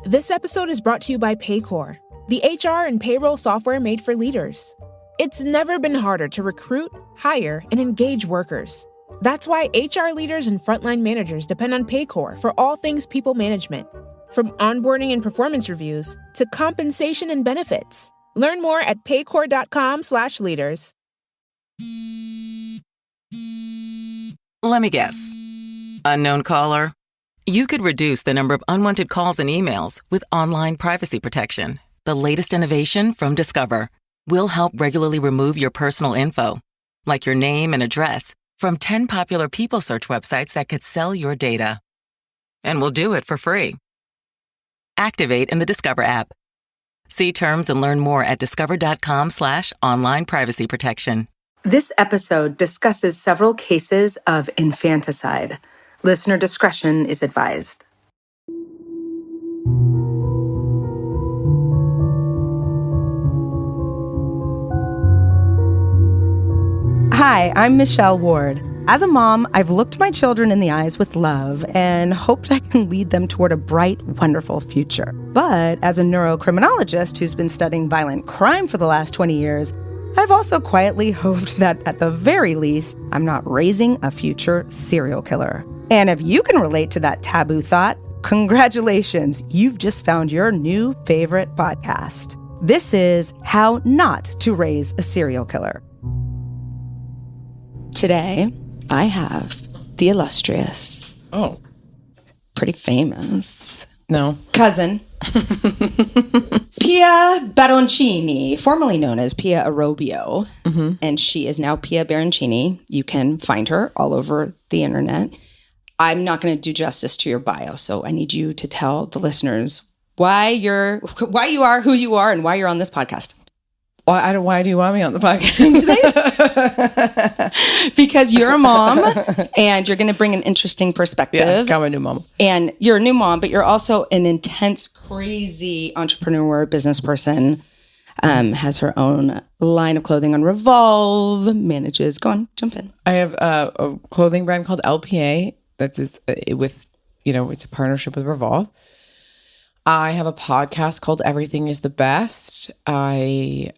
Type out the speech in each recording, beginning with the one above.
This episode is brought to you by Paycor, the HR and payroll software made for leaders. It's never been harder to recruit, hire, and engage workers. That's why HR leaders and frontline managers depend on Paycor for all things people management, from onboarding and performance reviews to compensation and benefits. Learn more at paycor.com/leaders. Let me guess. Unknown caller? You could reduce the number of unwanted calls and emails with online privacy protection. The latest innovation from Discover will help regularly remove your personal info, like your name and address, from 10 popular people search websites that could sell your data. And we'll do it for free. Activate in the Discover app. See terms and learn more at discover.com/online privacy protection. This episode discusses several cases of infanticide. Listener discretion is advised. Hi, I'm Michelle Ward. As a mom, I've looked my children in the eyes with love and hoped I can lead them toward a bright, wonderful future. But as a neurocriminologist who's been studying violent crime for the last 20 years, I've also quietly hoped that at the very least, I'm not raising a future serial killer. And if you can relate to that taboo thought, congratulations, you've just found your new favorite podcast. This is How Not to Raise a Serial Killer. Today, I have the illustrious, pretty famous, cousin, Pia Baroncini, formerly known as Pia Arobio, and she is now Pia Baroncini. You can find her all over the internet. I'm not going to do justice to your bio, so I need you to tell the listeners why you are who you are and why you're on this podcast. Why do you want me on the podcast? Because you're a mom and you're going to bring an interesting perspective. Yeah, I'm a new mom. And you're a new mom, but you're also an intense, crazy entrepreneur, business person. Has her own line of clothing on Revolve, manages. Go on, jump in. I have a clothing brand called LPA that's with, it's a partnership with Revolve. I have a podcast called Everything is the Best. I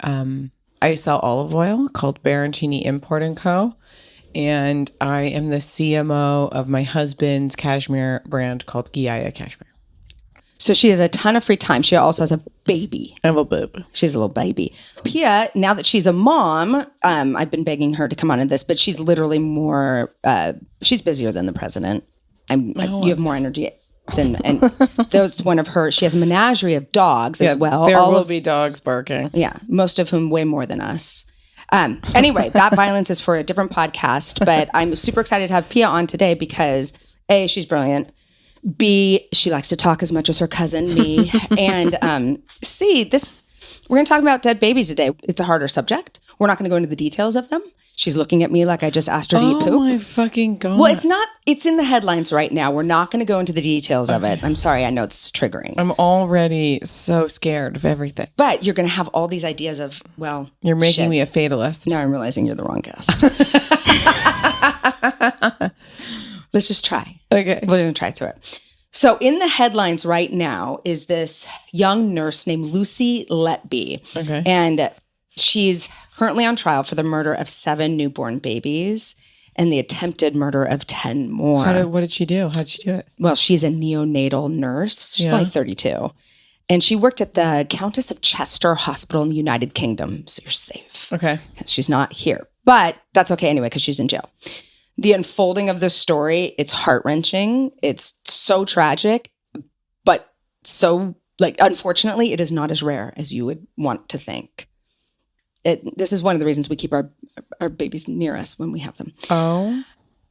sell olive oil called Baroncini Import & Co. And I am the CMO of my husband's cashmere brand called Giaya Cashmere. So she has a ton of free time. She also has a baby. I have a baby. She has a little baby. Pia, now that she's a mom, I've been begging her to come on in this, but she's literally she's busier than the president. You have more energy. And there's one of her, she has a menagerie of dogs as well. There will be dogs barking. Yeah, most of whom way more than us. Anyway, that violence is for a different podcast, but I'm super excited to have Pia on today because A, she's brilliant. B, she likes to talk as much as her cousin, me. And C, we're going to talk about dead babies today. It's a harder subject. We're not going to go into the details of them. She's looking at me like I just asked her to eat poop. Oh my fucking God. Well, it's in the headlines right now. We're not going to go into the details of it. I'm sorry. I know it's triggering. I'm already so scared of everything. But you're going to have all these ideas of, You're making me a fatalist. Now I'm realizing you're the wrong guest. Let's just try. Okay. We're going to try through it. So in the headlines right now is this young nurse named Lucy Letby. Okay. And she's currently on trial for the murder of 7 newborn babies and the attempted murder of 10 more. What did she do? How did she do it? Well, she's a neonatal nurse. She's only 32. And she worked at the Countess of Chester Hospital in the United Kingdom. So you're safe. Okay. She's not here. But that's okay anyway, because she's in jail. The unfolding of this story, it's heart-wrenching. It's so tragic. But so, unfortunately, it is not as rare as you would want to think. This is one of the reasons we keep our babies near us when we have them. Oh.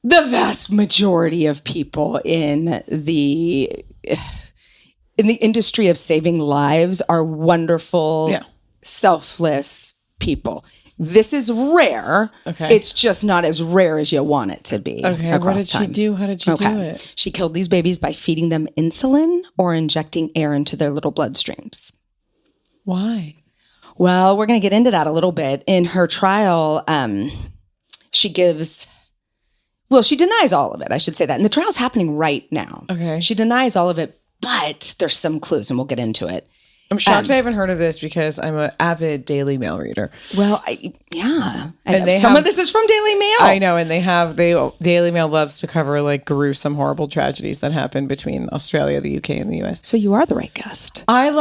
The vast majority of people in the industry of saving lives are wonderful, selfless people. This is rare. Okay. It's just not as rare as you want it to be. Okay. What did she do? How did she do it? She killed these babies by feeding them insulin or injecting air into their little bloodstreams. Why? Well, we're going to get into that a little bit. In her trial, she denies all of it. I should say that. And the trial's happening right now. Okay. She denies all of it but there's some clues, and we'll get into it. I'm shocked I haven't heard of this because I'm an avid Daily Mail reader. Well, and some of this is from Daily Mail. I know, and Daily Mail loves to cover like gruesome, horrible tragedies that happen between Australia, the UK, and the US. So you are the right guest. My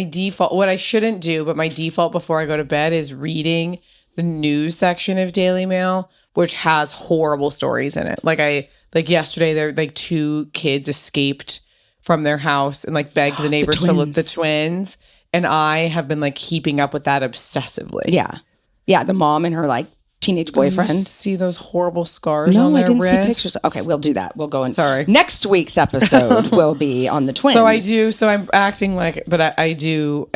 default, what I shouldn't do, but my default before I go to bed is reading the news section of Daily Mail, which has horrible stories in it. Like yesterday, there like 2 kids escaped from their house and like begged the neighbors to look the twins. And I have been like keeping up with that obsessively. Yeah. Yeah. The mom and her like teenage boyfriend. You see those horrible scars on their wrists? See pictures. Okay, we'll do that. We'll go in. Sorry. Next week's episode will be on the twins. So I'm acting like, but I do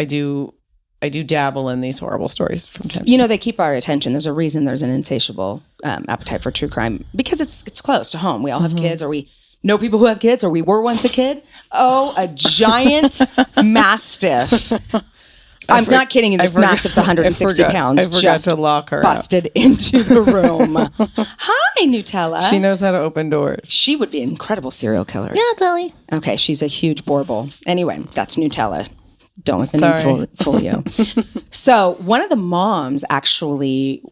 dabble in these horrible stories from time to time. They keep our attention. There's a reason there's an insatiable appetite for true crime, because it's close to home. We all have kids, or we know people who have kids, or we were once a kid. Oh, a giant mastiff. I'm not kidding. This mastiff's 160 pounds. I forgot to lock her busted into the room. Hi, Nutella. She knows how to open doors. She would be an incredible serial killer. Yeah, Tilly. Okay, she's a huge borble. Anyway, that's Nutella. Don't let the name fool you. So one of the moms actually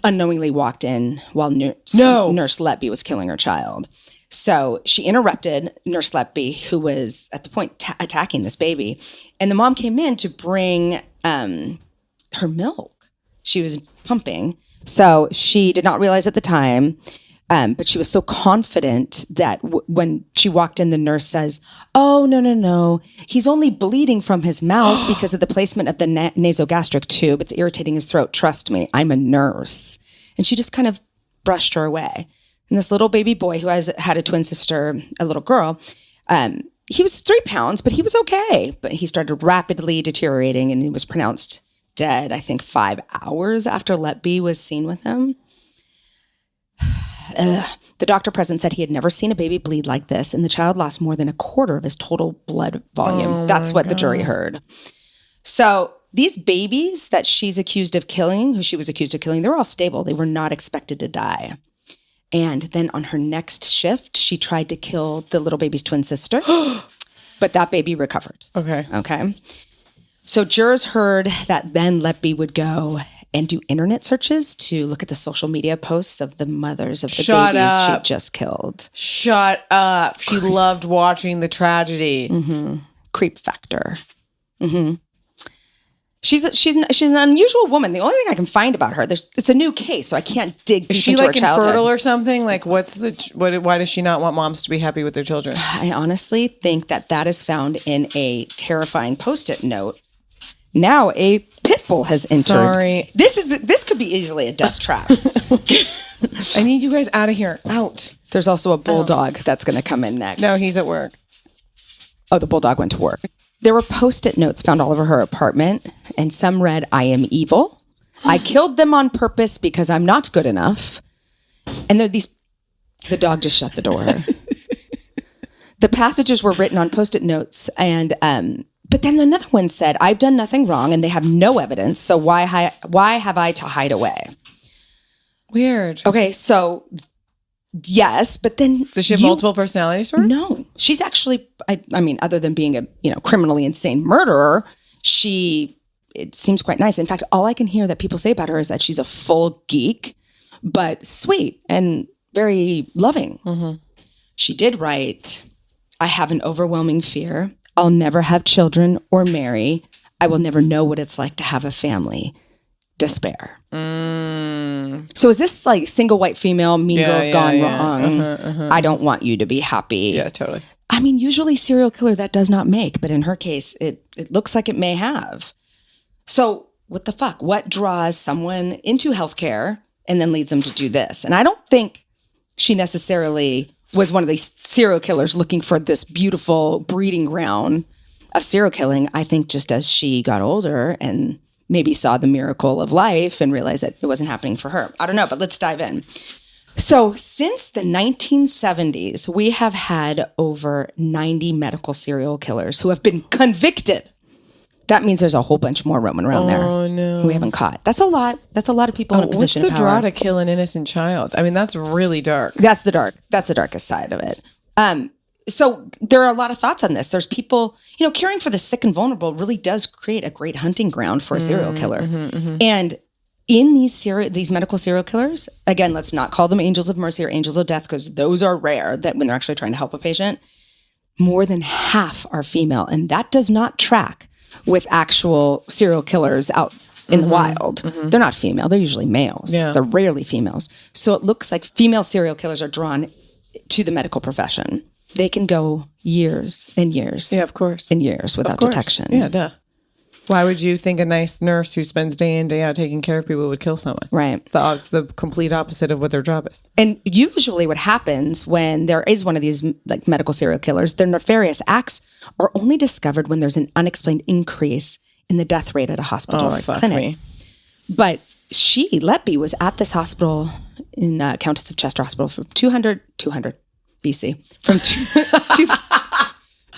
unknowingly walked in while Nurse Letby was killing her child. So she interrupted Nurse Letby, who was at the point attacking this baby. And the mom came in to bring her milk. She was pumping. So she did not realize at the time, but she was so confident that when she walked in, the nurse says, "Oh, no. He's only bleeding from his mouth because of the placement of the nasogastric tube. It's irritating his throat. Trust me, I'm a nurse." And she just kind of brushed her away. And this little baby boy who had a twin sister, a little girl, he was 3 pounds, but he was okay. But he started rapidly deteriorating, and he was pronounced dead, I think 5 hours after Letby was seen with him. The doctor present said he had never seen a baby bleed like this, and the child lost more than a quarter of his total blood volume. That's what the jury heard. So these babies that who she was accused of killing, they were all stable. They were not expected to die. And then on her next shift, she tried to kill the little baby's twin sister, but that baby recovered. Okay. So jurors heard that then Letby would go and do internet searches to look at the social media posts of the mothers of the babies she just killed. Shut up. She loved watching the tragedy. Mm-hmm. Creep factor. Mm-hmm. She's an unusual woman. The only thing I can find about her, it's a new case, so I can't dig deep into her childhood. Is she like infertile or something? Like, why does she not want moms to be happy with their children? I honestly think that is found in a terrifying Post-it note. Now a pit bull has entered. Sorry. This could be easily a death trap. I need you guys out of here. Out. There's also a bulldog that's going to come in next. No, he's at work. Oh, the bulldog went to work. There were Post-it notes found all over her apartment, and some read, "I am evil. I killed them on purpose because I'm not good enough." And the dog just shut the door. The passages were written on Post-it notes, and but then another one said, "I've done nothing wrong, and they have no evidence. So why have I to hide away?" Weird. Okay, so yes, but then does she have multiple personality disorders? No, she's actually. I mean, other than being a criminally insane murderer, it seems quite nice. In fact, all I can hear that people say about her is that she's a full geek, but sweet and very loving. Mm-hmm. She did write, "I have an overwhelming fear. I'll never have children or marry. I will never know what it's like to have a family. Despair." So is this like single white female, mean girls gone wrong? I don't want you to be happy. Yeah, totally. I mean, usually serial killer that does not make, but in her case, it looks like it may have. So what the fuck? What draws someone into healthcare and then leads them to do this? And I don't think she necessarily was one of these serial killers looking for this beautiful breeding ground of serial killing. I think just as she got older and maybe saw the miracle of life and realized that it wasn't happening for her. I don't know, but let's dive in. So since the 1970s, we have had over 90 medical serial killers who have been convicted That means there's a whole bunch more roaming around there. Oh, no. We haven't caught. That's a lot. That's a lot of people in a position of What's the power. draw to kill an innocent child? I mean, that's really dark. That's the darkest side of it. So there are a lot of thoughts on this. There's people, caring for the sick and vulnerable really does create a great hunting ground for a serial killer. And in these medical serial killers, again, let's not call them angels of mercy or angels of death, because those are rare, that when they're actually trying to help a patient, more than half are female. And that does not track with actual serial killers out in the wild. They're not female. They're usually males. Yeah. They're rarely females. So it looks like female serial killers are drawn to the medical profession. They can go years and years. Yeah, of course. And years without detection. Yeah, duh. Why would you think a nice nurse who spends day in, day out taking care of people would kill someone? Right. It's the complete opposite of what their job is. And usually what happens when there is one of these like medical serial killers, their nefarious acts are only discovered when there's an unexplained increase in the death rate at a hospital or clinic. Me. But Letby, was at this hospital in Countess of Chester Hospital from 200 BC.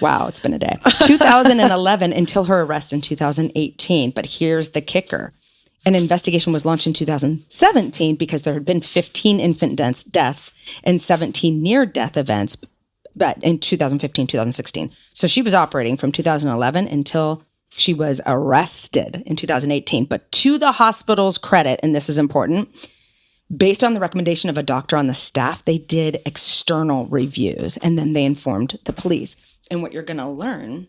Wow, it's been a day. 2011 until her arrest in 2018. But here's the kicker. An investigation was launched in 2017 because there had been 15 infant deaths and 17 near-death events, but in 2015, 2016. So she was operating from 2011 until she was arrested in 2018. But to the hospital's credit, and this is important, based on the recommendation of a doctor on the staff, they did external reviews, and then they informed the police. And what you're going to learn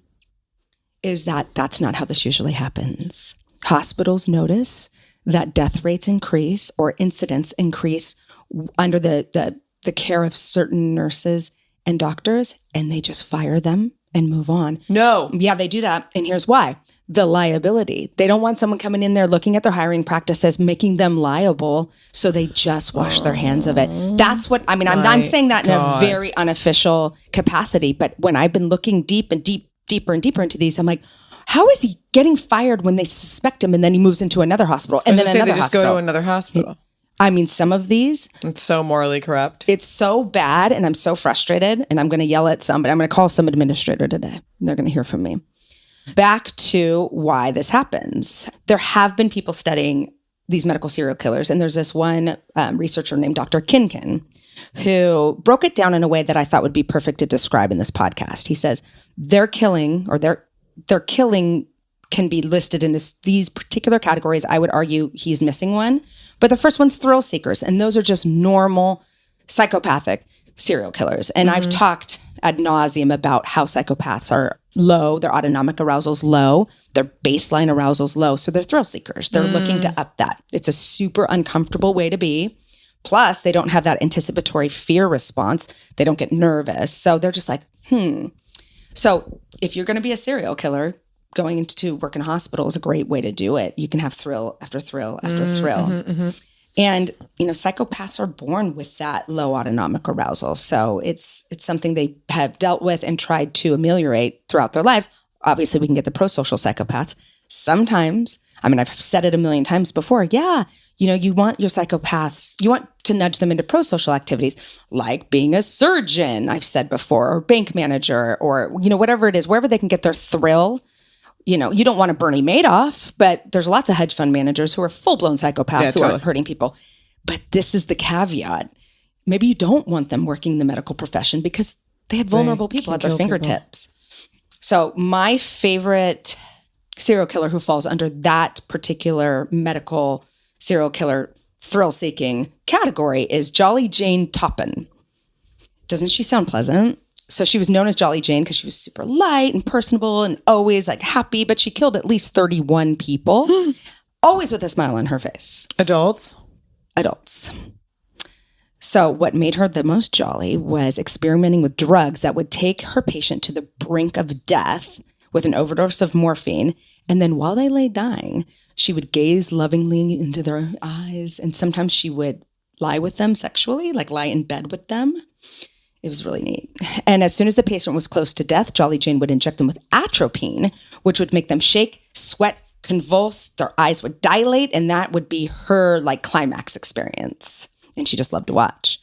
is that that's not how this usually happens. Hospitals notice that death rates increase or incidents increase under the care of certain nurses and doctors, and they just fire them and move on. No. Yeah, they do that. And here's why. The liability. They don't want someone coming in there looking at their hiring practices, making them liable, so they just wash their hands of it. That's what, I mean, I'm saying that in a very unofficial capacity, but when I've been looking deeper and deeper into these, I'm like, how is he getting fired when they suspect him and then he moves into another hospital and then another they just hospital? go to another hospital. I mean, some of these. It's so morally corrupt. It's so bad, and I'm so frustrated, and I'm going to yell at somebody. I'm going to call some administrator today, and they're going to hear from me. Back to why this happens. There have been people studying these medical serial killers, and there's this one researcher named Dr. Kinkin who broke it down in a way that I thought would be perfect to describe in this podcast. He says their killing can be listed in these particular categories. I would argue he's missing one. But the first one's thrill seekers, and those are just normal psychopathic serial killers. And I've talked ad nauseum about how psychopaths are low, their autonomic arousal's low, their baseline arousal's low, so they're thrill seekers. They're looking to up that. It's a super uncomfortable way to be. Plus, they don't have that anticipatory fear response. They don't get nervous. So they're just like, So if you're going to be a serial killer, going into work in a hospital is a great way to do it. You can have thrill after thrill after thrill. And, psychopaths are born with that low autonomic arousal. So it's something they have dealt with and tried to ameliorate throughout their lives. Obviously, we can get the prosocial psychopaths. Sometimes, I've said it a million times before. Yeah, you want your psychopaths, you want to nudge them into prosocial activities like being a surgeon, I've said before, or bank manager, or, whatever it is, wherever they can get their thrill. You don't want a Bernie Madoff, but there's lots of hedge fund managers who are full-blown psychopaths who are hurting people. But this is the caveat. Maybe you don't want them working in the medical profession because they have vulnerable people at their fingertips. So my favorite serial killer who falls under that particular medical serial killer thrill-seeking category is Jolly Jane Toppin. Doesn't she sound pleasant? So she was known as Jolly Jane because she was super light and personable and always happy, but she killed at least 31 people, always with a smile on her face. Adults. So what made her the most jolly was experimenting with drugs that would take her patient to the brink of death with an overdose of morphine. And then while they lay dying, she would gaze lovingly into their eyes. And sometimes she would lie with them sexually, lie in bed with them. It was really neat. And as soon as the patient was close to death, Jolly Jane would inject them with atropine, which would make them shake, sweat, convulse, their eyes would dilate, and that would be her climax experience. And she just loved to watch.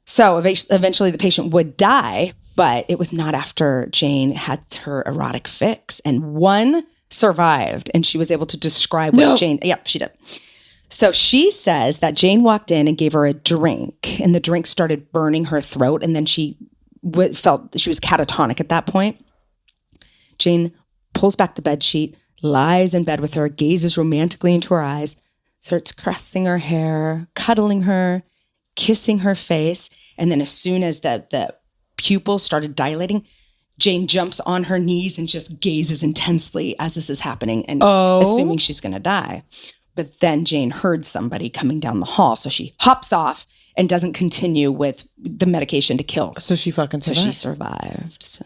So eventually the patient would die, but it was not after Jane had her erotic fix. And one survived, and she was able to describe what Jane... Yep, she did. So she says that Jane walked in and gave her a drink, and the drink started burning her throat, and then she felt she was catatonic at that point. Jane pulls back the bedsheet, lies in bed with her, gazes romantically into her eyes, starts caressing her hair, cuddling her, kissing her face, and then as soon as the pupils started dilating, Jane jumps on her knees and just gazes intensely as this is happening and assuming she's going to die. But then Jane heard somebody coming down the hall, so she hops off and doesn't continue with the medication to kill. So she fucking survived. So she survived.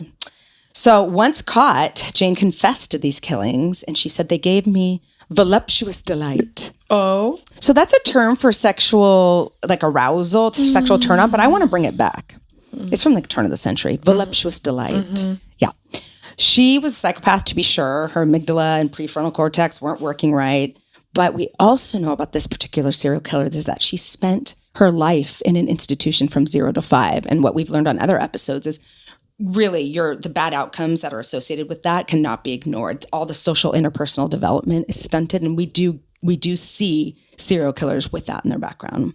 So once caught, Jane confessed to these killings, and she said, they gave me voluptuous delight. Oh. So that's a term for sexual, like arousal, sexual turn on, but I want to bring it back. It's from the turn of the century. Voluptuous delight. Yeah. She was a psychopath, to be sure. Her amygdala and prefrontal cortex weren't working right. But we also know about this particular serial killer is that she spent her life in an institution from 0 to 5. And what we've learned on other episodes is really the bad outcomes that are associated with that cannot be ignored. All the social interpersonal development is stunted. And we do see serial killers with that in their background.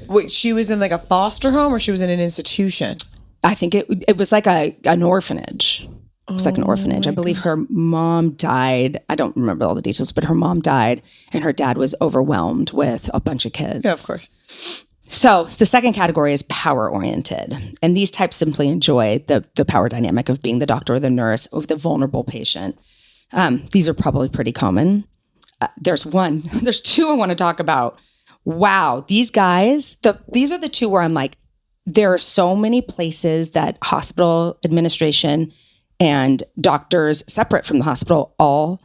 Wait, she was in like a foster home or she was in an institution? I think it was like an orphanage. It was like an orphanage. I believe her mom died. I don't remember all the details, but her mom died and her dad was overwhelmed with a bunch of kids. Yeah, of course. So the second category is power-oriented. And these types simply enjoy the power dynamic of being the doctor or the nurse with the vulnerable patient. These are probably pretty common. There's two I want to talk about. Wow, these guys, these are the two where I'm like, there are so many places that hospital administration and doctors separate from the hospital all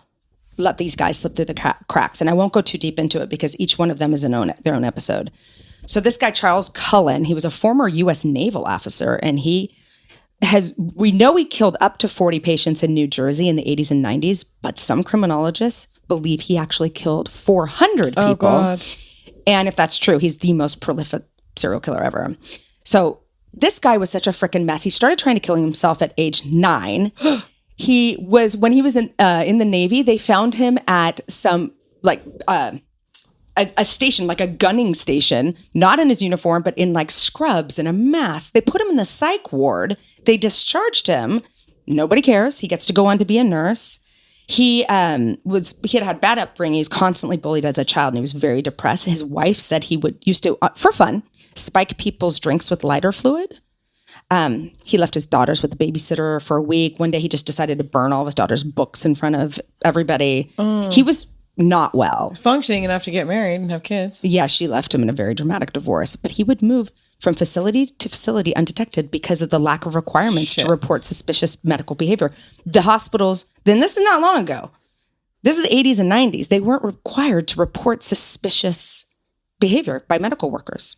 let these guys slip through the cracks. And I won't go too deep into it because each one of them is their own episode. So this guy, Charles Cullen, he was a former U.S. naval officer, and we know he killed up to 40 patients in New Jersey in the 80s and 90s, but some criminologists believe he actually killed 400 people. Oh, God. And if that's true, he's the most prolific serial killer ever. So this guy was such a freaking mess. He started trying to kill himself at age 9. When he was in the Navy, they found him at some a station, like a gunning station, not in his uniform, but in like scrubs and a mask. They put him in the psych ward. They discharged him. Nobody cares. He gets to go on to be a nurse. He had bad upbringing. He was constantly bullied as a child, and he was very depressed. His wife said he used to, for fun, spike people's drinks with lighter fluid. He left his daughters with a babysitter for a week. One day he just decided to burn all of his daughter's books in front of everybody. He was not well. Functioning enough to get married and have kids. Yeah, she left him in a very dramatic divorce. But he would move from facility to facility undetected because of the lack of requirements to report suspicious medical behavior. The hospitals, then this is not long ago. This is the 80s and 90s. They weren't required to report suspicious behavior by medical workers.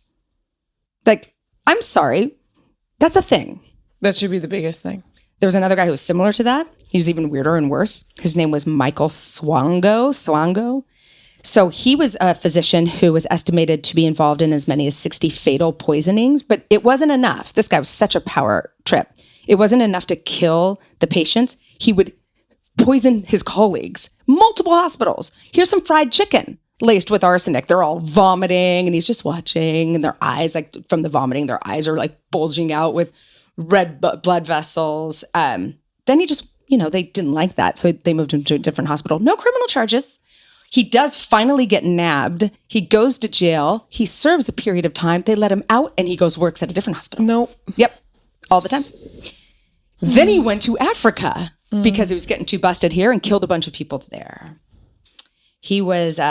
Like, I'm sorry. That's a thing. That should be the biggest thing. There was another guy who was similar to that. He was even weirder and worse. His name was Michael Swango. So he was a physician who was estimated to be involved in as many as 60 fatal poisonings, but it wasn't enough. This guy was such a power trip. It wasn't enough to kill the patients. He would poison his colleagues. Multiple hospitals. Here's some fried chicken laced with arsenic. They're all vomiting, and he's just watching, and their eyes, like from the vomiting, their eyes are like bulging out with red blood vessels. Then he just, they didn't like that, so they moved him to a different hospital. No criminal charges. He does finally get nabbed. He goes to jail. He serves a period of time. They let him out, and he works at a different hospital. Nope. Yep. All the time. Then he went to Africa because he was getting too busted here and killed a bunch of people there. He was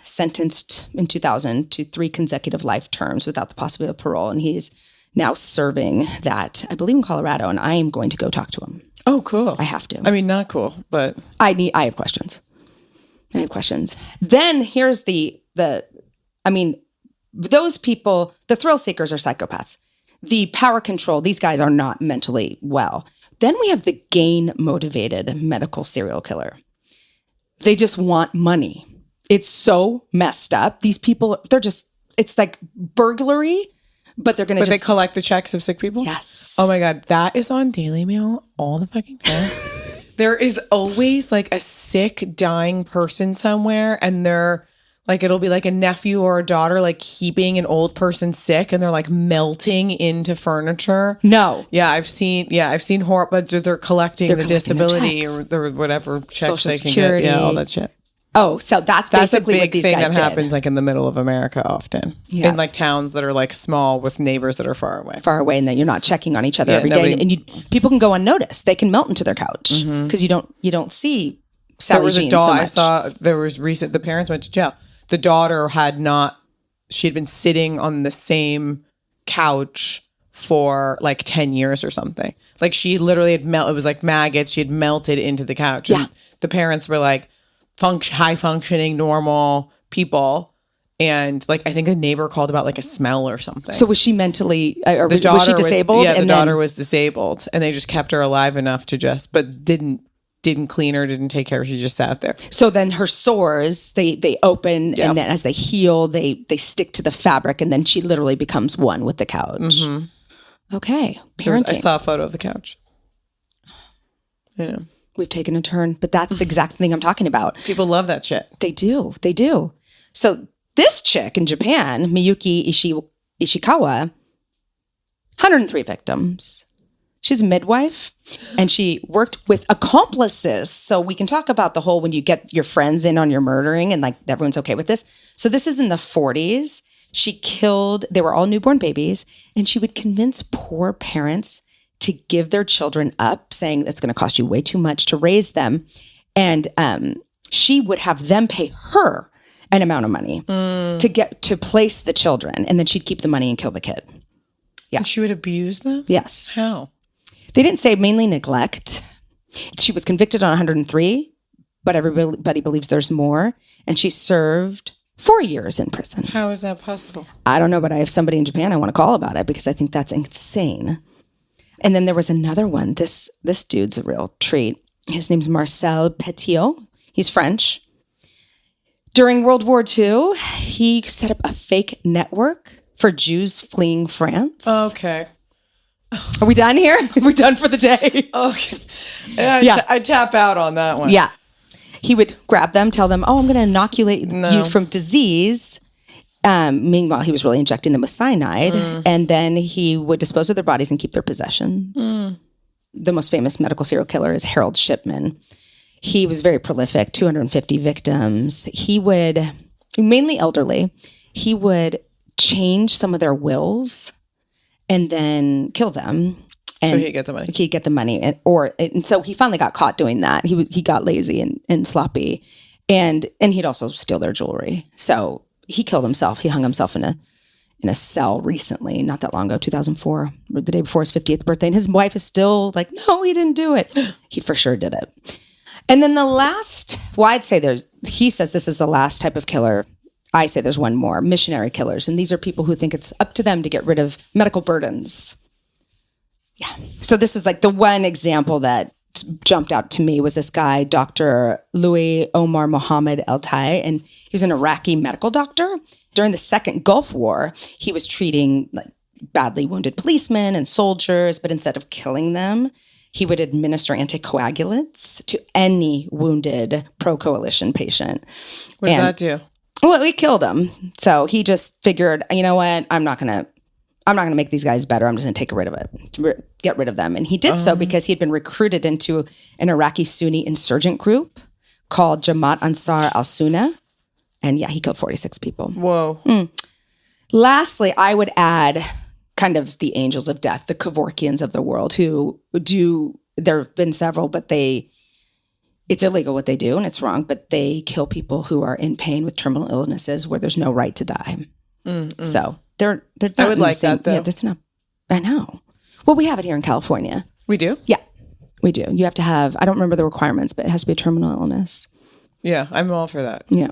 sentenced in 2000 to 3 consecutive life terms without the possibility of parole, and he's now serving that, I believe, in Colorado, and I am going to go talk to him. Oh, cool. I have to. I mean, not cool, but... I have questions. Then here's those people, the thrill seekers are psychopaths. The power control, these guys are not mentally well. Then we have the gain-motivated medical serial killer. They just want money. It's so messed up. These people, it's like burglary, but they're going to they collect the checks of sick people? Yes. Oh my God. That is on Daily Mail all the fucking time. There is always like a sick, dying person somewhere, and they're like, it'll be like a nephew or a daughter like keeping an old person sick, and they're like melting into furniture. No. Yeah, I've seen horror, but they're collecting the disability or whatever checks Social they can Security. get. Yeah, all that shit. Oh, so that's a basically big what these thing guys that did. happens like in the middle of America often. Yeah. In like towns that are like small with neighbors that are far away. And then you're not checking on each other Yeah, every day, and people can go unnoticed. They can melt into their couch because you don't see Sally There was Jean a dog so I much. saw. There was the parents went to jail. The daughter she had been sitting on the same couch for like 10 years or something. Like she literally had it was like maggots. She had melted into the couch. Yeah. And the parents were like high functioning, normal people. And like, I think a neighbor called about like a smell or something. So was she mentally, or was she disabled? The daughter was disabled, and they just kept her alive enough to but didn't clean her, didn't take care of her. She just sat there. So then her sores, they open, and then as they heal, they stick to the fabric, and then she literally becomes one with the couch. Mm-hmm. Okay, parenting. I saw a photo of the couch. Yeah. We've taken a turn, but that's the exact thing I'm talking about. People love that shit. They do. So this chick in Japan, Miyuki Ishikawa, 103 victims. She's a midwife, and she worked with accomplices. So we can talk about the whole when you get your friends in on your murdering and like everyone's okay with this. So this is in the 40s. They were all newborn babies, and she would convince poor parents to give their children up, saying it's going to cost you way too much to raise them. And she would have them pay her an amount of money to place the children. And then she'd keep the money and kill the kid. Yeah. And she would abuse them? Yes. How? They didn't say mainly neglect. She was convicted on 103, but everybody believes there's more. And she served 4 years in prison. How is that possible? I don't know, but I have somebody in Japan I want to call about it because I think that's insane. And then there was another one. This dude's a real treat. His name's Marcel Petiot. He's French. During World War II, he set up a fake network for Jews fleeing France. Okay. Are we done here? We're done for the day. Okay. I tap out on that one. Yeah. He would grab them, tell them, I'm going to inoculate you from disease. Meanwhile, he was really injecting them with cyanide. And then he would dispose of their bodies and keep their possessions. The most famous medical serial killer is Harold Shipman. He was very prolific, 250 victims. He would, mainly elderly, he would change some of their wills and then kill them. And so he'd get the money. He'd get the money. And so he finally got caught doing that. He got lazy and sloppy. And he'd also steal their jewelry. So he killed himself. He hung himself in a cell recently, not that long ago, 2004, the day before his 50th birthday. And his wife is still like, no, he didn't do it. He for sure did it. And then the last, I'd say he says this is the last type of killer. I say there's one more, missionary killers. And these are people who think it's up to them to get rid of medical burdens. Yeah. So this is like the one example that jumped out to me was this guy, Dr. Louis Omar Mohammed El Tai, and he was an Iraqi medical doctor. During the Second Gulf War, he was treating like badly wounded policemen and soldiers, but instead of killing them, he would administer anticoagulants to any wounded pro-coalition patient. What did that do? Well, it killed him. So he just figured, you know what? I'm not gonna make these guys better. I'm just gonna get rid of them. And he did so because he had been recruited into an Iraqi Sunni insurgent group called Jamaat Ansar al-Sunnah. And yeah, he killed 46 people. Whoa. Lastly, I would add kind of the angels of death, the Kevorkians of the world there have been several, but it's illegal what they do and it's wrong, but they kill people who are in pain with terminal illnesses where there's no right to die. So they're not I would like insane. that though. Yeah, that's not, I know. Well, we have it here in California. We do? Yeah, we do. You have to have, I don't remember the requirements, but it has to be a terminal illness. Yeah, I'm all for that. Yeah.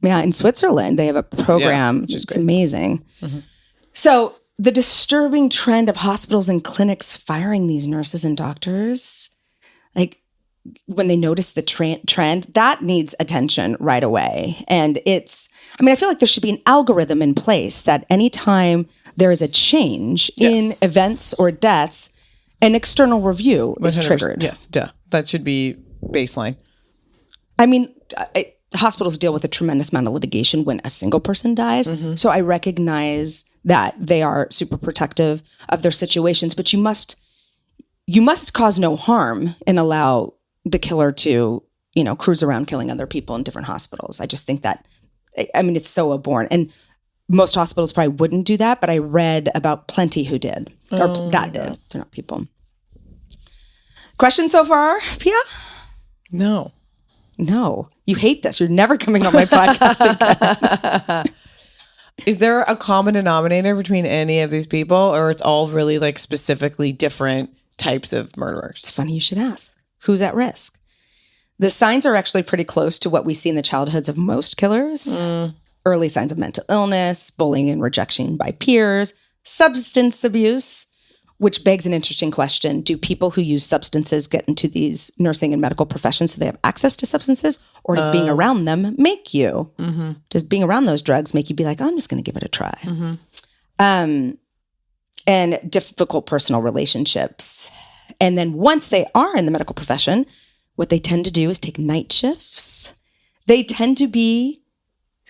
Yeah, in Switzerland, they have a program. Which is it's great. amazing. So the disturbing trend of hospitals and clinics firing these nurses and doctors, like when they notice the trend, that needs attention right away. And I feel like there should be an algorithm in place that anytime there is a change in events or deaths, an external review is 100%. triggered. Yes, duh. That should be baseline? I mean, hospitals deal with a tremendous amount of litigation when a single person dies. So I recognize that they are super protective of their situations, but you must cause no harm and allow the killer to, cruise around killing other people in different hospitals. I just think that, it's so abhorrent. And most hospitals probably wouldn't do that, but I read about plenty who did, or that did. They're not people. Questions so far, Pia? No. You hate this. You're never coming on my podcast again. Is there a common denominator between any of these people, or it's all really like specifically different types of murderers? It's funny you should ask. Who's at risk? The signs are actually pretty close to what we see in the childhoods of most killers. Early signs of mental illness, bullying and rejection by peers, substance abuse, which begs an interesting question. Do people who use substances get into these nursing and medical professions so they have access to substances? Or does being around them make you? Does being around those drugs make you be like, oh, I'm just going to give it a try? And difficult personal relationships. And then once they are in the medical profession, what they tend to do is take night shifts. They tend to be,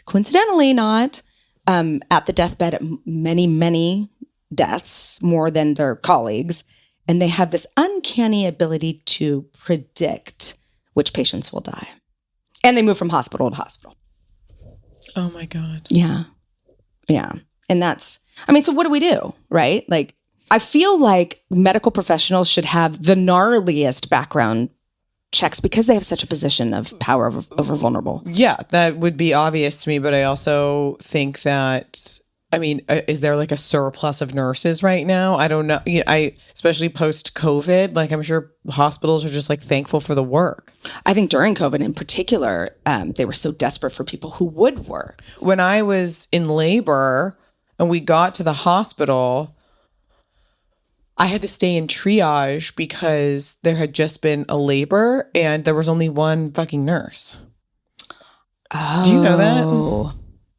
coincidentally not, at the deathbed at many, many deaths, more than their colleagues. And they have this uncanny ability to predict which patients will die. And they move from hospital to hospital. Oh my God. Yeah. And that's, so what do we do, right? Like, I feel like medical professionals should have the gnarliest background checks because they have such a position of power over vulnerable. Yeah, that would be obvious to me. But I also think that, is there like a surplus of nurses right now? I don't know. Especially post-COVID, like I'm sure hospitals are just like thankful for the work. I think during COVID in particular, they were so desperate for people who would work. When I was in labor and we got to the hospital, I had to stay in triage because there had just been a labor and there was only one fucking nurse. Oh. Do you know that?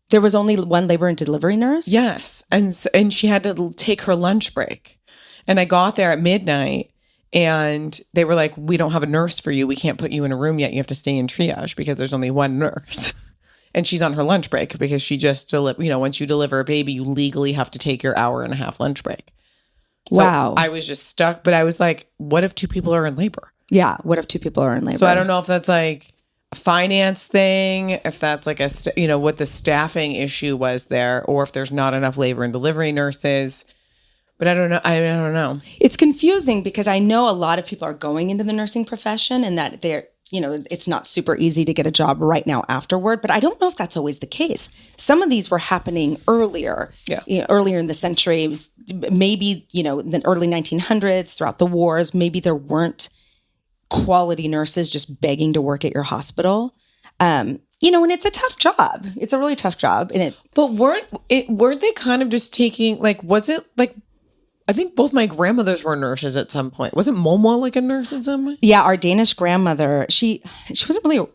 There was only one labor and delivery nurse? Yes. And she had to take her lunch break. And I got there at midnight and they were like, we don't have a nurse for you. We can't put you in a room yet. You have to stay in triage because there's only one nurse. And she's on her lunch break because she just, once you deliver a baby, you legally have to take your 1.5-hour lunch break. So wow. I was just stuck, but I was like, what if 2 people are in labor? Yeah. What if 2 people are in labor? So I don't know if that's like a finance thing, if that's like what the staffing issue was there, or if there's not enough labor and delivery nurses. But I don't know. I don't know. It's confusing because I know a lot of people are going into the nursing profession and that they're, it's not super easy to get a job right now afterward, but I don't know if that's always the case. Some of these were happening earlier, earlier in the century. It was maybe, in the early 1900s, throughout the wars, maybe there weren't quality nurses just begging to work at your hospital. And it's a tough job. It's a really tough job. But weren't they kind of just taking, like, was it like, I think both my grandmothers were nurses at some point. Wasn't Momo like a nurse at some point? Yeah, our Danish grandmother, she wasn't really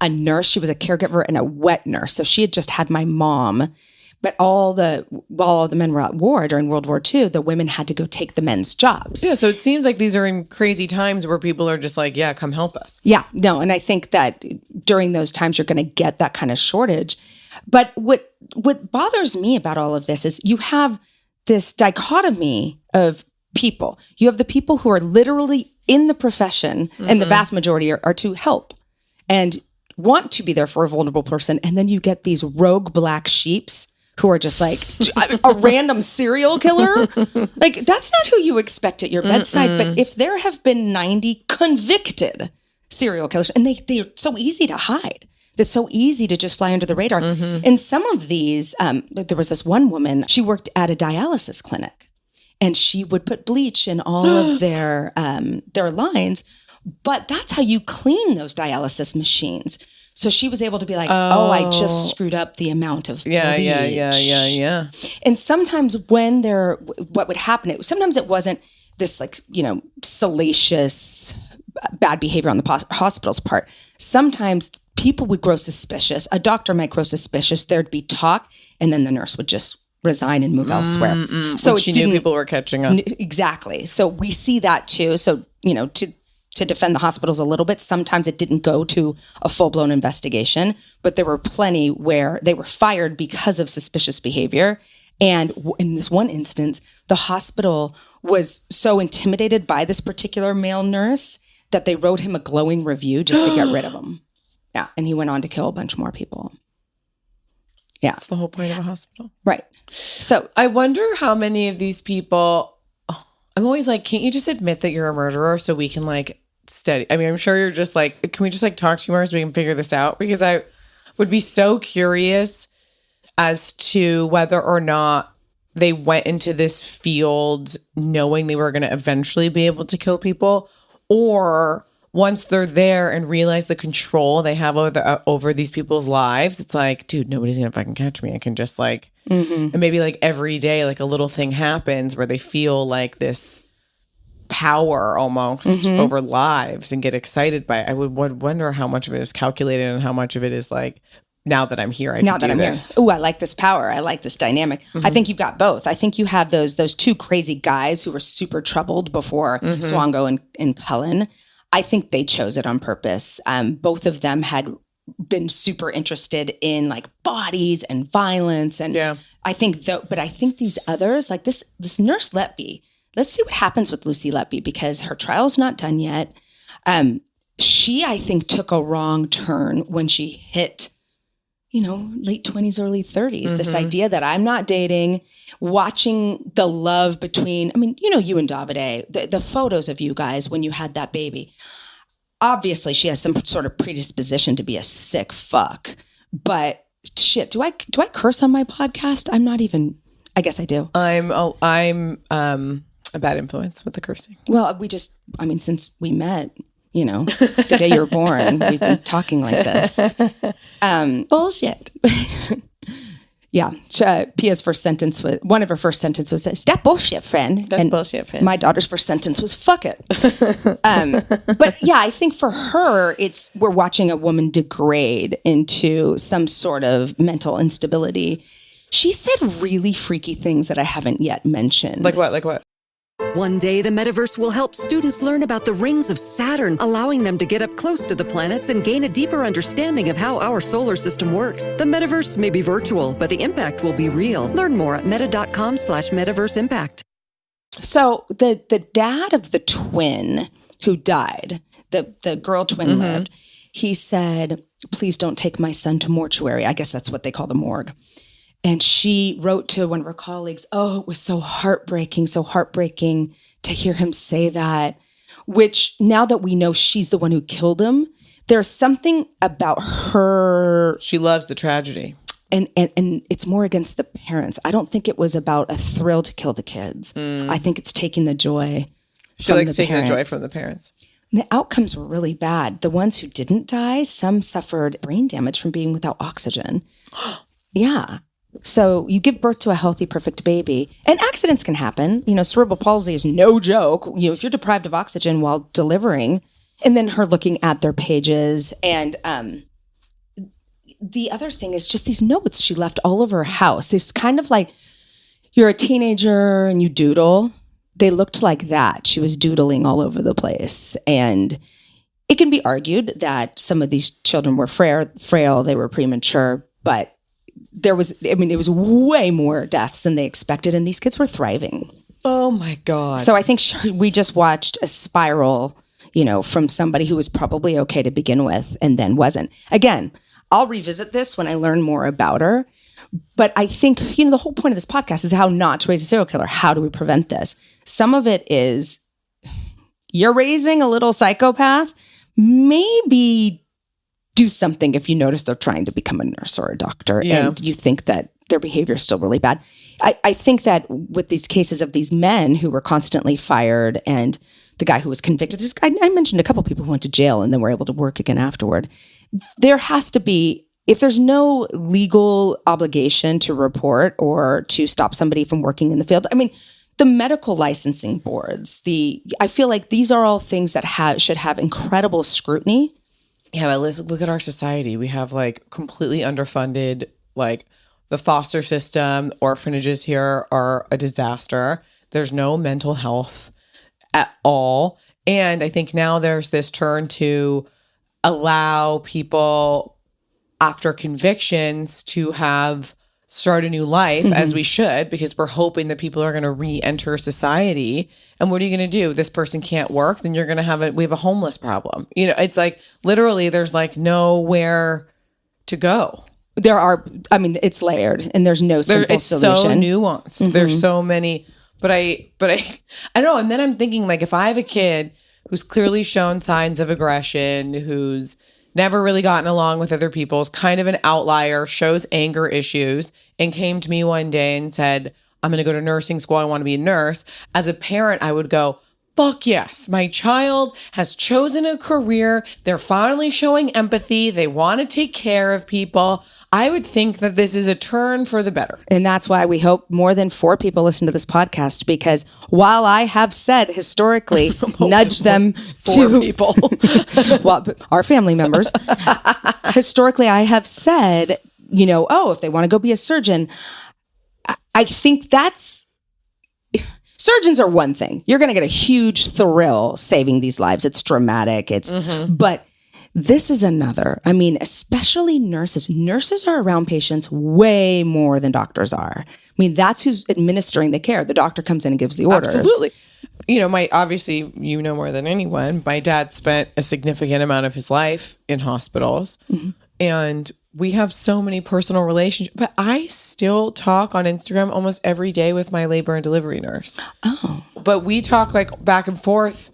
a nurse. She was a caregiver and a wet nurse. So she had just had my mom. But while all the men were at war during World War II, the women had to go take the men's jobs. Yeah, so it seems like these are in crazy times where people are just like, yeah, come help us. Yeah, no, and I think that during those times you're going to get that kind of shortage. But what bothers me about all of this is you have this dichotomy of people. You have the people who are literally in the profession, and the vast majority are to help and want to be there for a vulnerable person. And then you get these rogue black sheeps who are just like a random serial killer. Like, that's not who you expect at your bedside. But if there have been 90 convicted serial killers, and they're so easy to hide, that's so easy to just fly under the radar. And some of these, there was this one woman, she worked at a dialysis clinic, and she would put bleach in all of their lines. But that's how you clean those dialysis machines. So she was able to be like, oh, I just screwed up the amount of bleach. Yeah. And sometimes what would happen, sometimes it wasn't this salacious bad behavior on the hospital's part. Sometimes people would grow suspicious. A doctor might grow suspicious. There'd be talk, and then the nurse would just resign and move elsewhere. So she knew people were catching up. Exactly. So we see that too. So, to defend the hospitals a little bit. Sometimes it didn't go to a full-blown investigation, but there were plenty where they were fired because of suspicious behavior. And in this one instance, the hospital was so intimidated by this particular male nurse that they wrote him a glowing review just to get rid of him. Yeah. And he went on to kill a bunch more people. Yeah. That's the whole point of a hospital. Right. So I wonder how many of these people, I'm always like, can't you just admit that you're a murderer so we can like study? I mean, I'm sure you're just like, can we just like talk to you more so we can figure this out? Because I would be so curious as to whether or not they went into this field knowing they were going to eventually be able to kill people, or once they're there and realize the control they have over these people's lives, it's like, dude, nobody's going to fucking catch me. I can just like, and maybe like every day, like a little thing happens where they feel like this power almost over lives and get excited by it. I would wonder how much of it is calculated and how much of it is like, now that I'm here, I can do this. Here. Ooh, I like this power. I like this dynamic. I think you've got both. I think you have those two crazy guys who were super troubled before Swango and Cullen. I think they chose it on purpose. Both of them had been super interested in like bodies and violence, and I think but I think these others, like this Nurse Letby. Let's see what happens with Lucy Letby because her trial's not done yet. She, I think, took a wrong turn when she hit, late 20s, early 30s. This idea that I'm not dating, watching the love between, you and Davide, the photos of you guys when you had that baby. Obviously, she has some sort of predisposition to be a sick fuck. But shit, do I curse on my podcast? I'm not even, I guess I do. I'm a bad influence with the cursing. Well, since we met, the day you were born, we've been talking like this. Bullshit. Yeah. Pia's first sentence was, one of her first sentences was, "That bullshit, friend." That's bullshit, friend. My daughter's first sentence was, "Fuck it." But yeah, I think for her, we're watching a woman degrade into some sort of mental instability. She said really freaky things that I haven't yet mentioned. Like what? One day, the metaverse will help students learn about the rings of Saturn, allowing them to get up close to the planets and gain a deeper understanding of how our solar system works. The metaverse may be virtual, but the impact will be real. Learn more at meta.com/metaverse impact. So the dad of the twin who died, the girl twin lived, he said, "Please don't take my son to mortuary." I guess that's what they call the morgue. And she wrote to one of her colleagues, "Oh, it was so heartbreaking to hear him say that," which now that we know she's the one who killed him, there's something about her. She loves the tragedy. And it's more against the parents. I don't think it was about a thrill to kill the kids. I think it's taking the joy. She likes taking the joy from the parents. And the outcomes were really bad. The ones who didn't die, some suffered brain damage from being without oxygen. Yeah. So you give birth to a healthy, perfect baby, and accidents can happen. Cerebral palsy is no joke. If you're deprived of oxygen while delivering, and then her looking at their pages. And the other thing is just these notes she left all over her house. It's kind of like you're a teenager and you doodle. They looked like that. She was doodling all over the place. And it can be argued that some of these children were frail, they were premature, but it was way more deaths than they expected, and these kids were thriving. Oh my God. So I think we just watched a spiral, from somebody who was probably okay to begin with and then wasn't. Again, I'll revisit this when I learn more about her. But I think, the whole point of this podcast is how not to raise a serial killer. How do we prevent this? Some of it is you're raising a little psychopath. Maybe do something if you notice they're trying to become a nurse or a doctor and you think that their behavior is still really bad. I think that with these cases of these men who were constantly fired and the guy who was convicted, I mentioned a couple people who went to jail and then were able to work again afterward. There has to be, if there's no legal obligation to report or to stop somebody from working in the field, the medical licensing boards, I feel like these are all things that should have incredible scrutiny. Yeah, but look at our society. We have completely underfunded, the foster system, orphanages here are a disaster. There's no mental health at all. And I think now there's this turn to allow people after convictions to start a new life, as we should, because we're hoping that people are going to re-enter society. And what are you going to do? This person can't work, then you're going to we have a homeless problem. You know, it's like literally there's like nowhere to go. There are, I mean, it's layered and there's no simple solution. It's so nuanced. There's so many, but I don't know. And then I'm thinking, like, if I have a kid who's clearly shown signs of aggression, who's never really gotten along with other people, is kind of an outlier, shows anger issues, and came to me one day and said, I'm going to go to nursing school. I want to be a nurse. As a parent, I would go, fuck yes, my child has chosen a career. They're finally showing empathy. They want to take care of people. I would think that this is a turn for the better. And that's why we hope more than 4 people listen to this podcast, because while I have said historically, nudge them 4 people. Well, our family members, historically, I have said, you know, if they want to go be a surgeon, I think surgeons are one thing. You're going to get a huge thrill saving these lives. It's dramatic. But this is another. I mean, especially nurses. Nurses are around patients way more than doctors are. I mean, that's who's administering the care. The doctor comes in and gives the orders. Absolutely. You know, obviously, you know more than anyone, my dad spent a significant amount of his life in hospitals. And we have so many personal relationships, but I still talk on Instagram almost every day with my labor and delivery nurse. Oh. But we talk like back and forth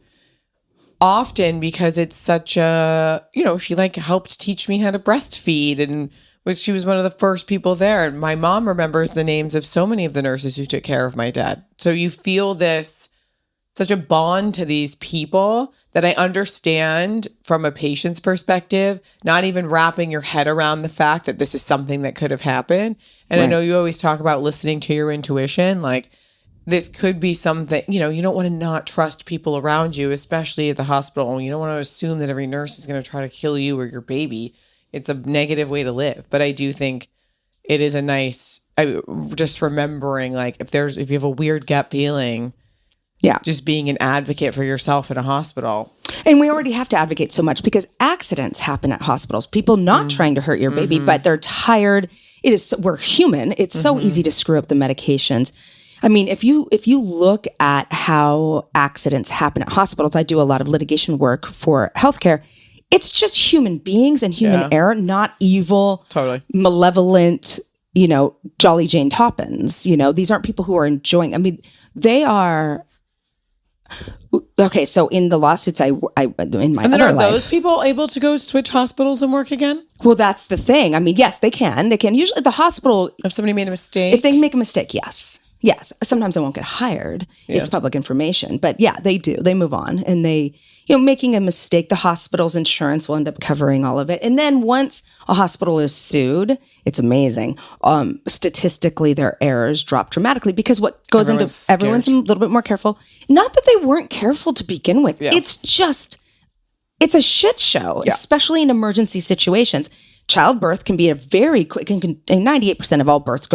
often because it's such a, you know, she like helped teach me how to breastfeed, and she was one of the first people there. And my mom remembers the names of so many of the nurses who took care of my dad. So you feel such a bond to these people that I understand from a patient's perspective, not even wrapping your head around the fact that this is something that could have happened. And right. I know you always talk about listening to your intuition. Like, this could be something, you know, you don't want to not trust people around you, especially at the hospital. You don't want to assume that every nurse is going to try to kill you or your baby. It's a negative way to live. But I do think it is a nice, just remembering, like, if you have a weird gut feeling, just being an advocate for yourself in a hospital. And we already have to advocate so much because accidents happen at hospitals. People not trying to hurt your baby, but they're tired. We're human. It's so easy to screw up the medications. I mean, if you look at how accidents happen at hospitals, I do a lot of litigation work for healthcare. It's just human beings and human error, not evil, malevolent, you know, Jolly Jane Toppins. You know, these aren't people who are enjoying. I mean, they are. Okay, so in the lawsuits, I in my and then other are life, those people able to go switch hospitals and work again? Well, that's the thing. I mean, yes, they can. They can. Usually, the hospital. If somebody made a mistake, if they make a mistake, yes. Sometimes they won't get hired. It's public information, but they do. They move on, and they, you know, making a mistake, the hospital's insurance will end up covering all of it. And then once a hospital is sued, it's amazing. Statistically, their errors drop dramatically because what goes everyone's a little bit more careful. Not that they weren't careful to begin with. It's just, it's a shit show, especially in emergency situations. Childbirth can be a very quick, 98% of all births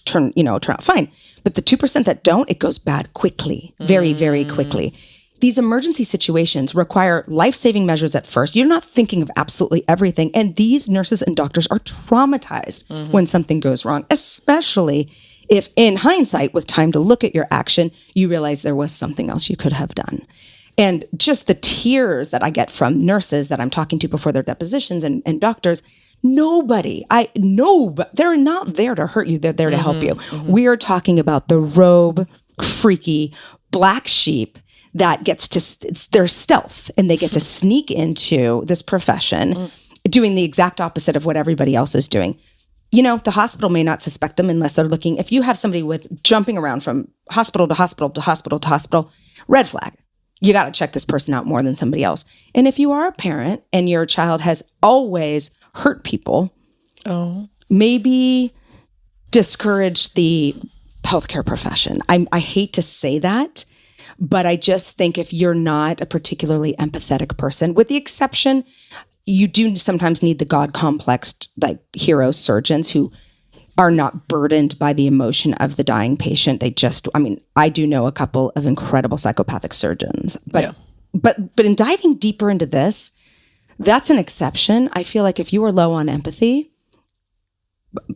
turn out fine. But the 2% that don't, it goes bad quickly, very, very quickly. These emergency situations require life-saving measures at first. You're not thinking of absolutely everything. And these nurses and doctors are traumatized when something goes wrong, especially if in hindsight, with time to look at your action, you realize there was something else you could have done. And just the tears that I get from nurses that I'm talking to before their depositions and doctors, they're not there to hurt you. They're there to help you. We are talking about the rogue, freaky, black sheep that gets to, they're stealth, and they get to sneak into this profession doing the exact opposite of what everybody else is doing. You know, the hospital may not suspect them unless they're looking. If you have somebody with jumping around from hospital to hospital to hospital to hospital, red flag. You got to check this person out more than somebody else. And if you are a parent and your child has always hurt people, maybe discourage the healthcare profession. I hate to say that, but I just think if you're not a particularly empathetic person, with the exception, you do sometimes need the God complexed, like hero surgeons who are not burdened by the emotion of the dying patient. I do know a couple of incredible psychopathic surgeons, but but in diving deeper into this, that's an exception. I feel like if you are low on empathy,